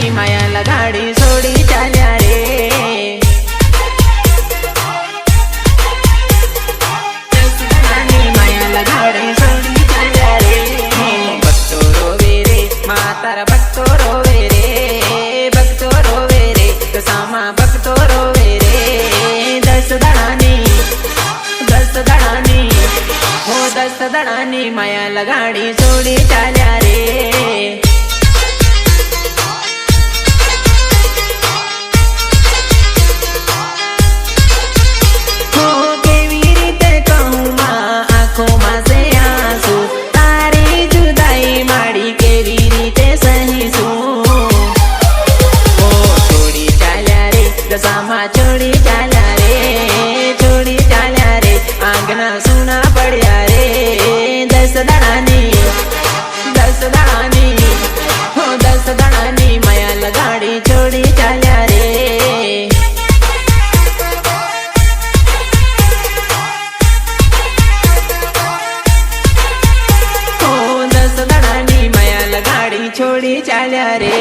દસદાડાની માયા લગાડી છોડી ચાલ્યા રે દસદાડાની માયા લગાડી છોડી ચાલ્યા રે ભક્તો રોવે રે માતારા ભક્તો રોવે રે ભક્તો રોવે રે દશામાં ભક્તો રોવે રે દસદાડાની માયા લગાડી છોડી ચાલ્યા રે છોડી ચાલ્યા રે છોડી ચાલ્યા રે આંગના સુના પડ્યા રે દસદાડાની માયા લગાડી છોડી ચાલ્યા રે દસદાડાની માયા લગાડી છોડી ચાલ્યા રે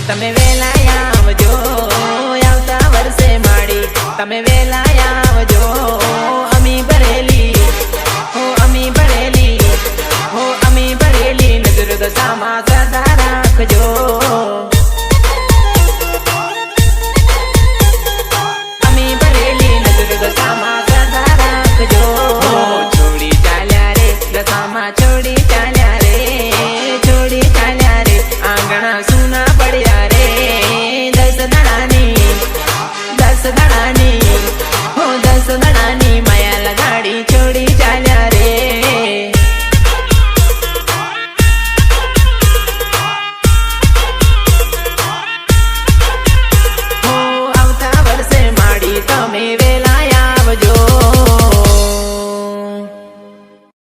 તમે વેલા આવજો આવતા વર્ષે માડી તમે વેલા આવજો અમી ભરેલી હો અમી ભરેલી નજર દશામાં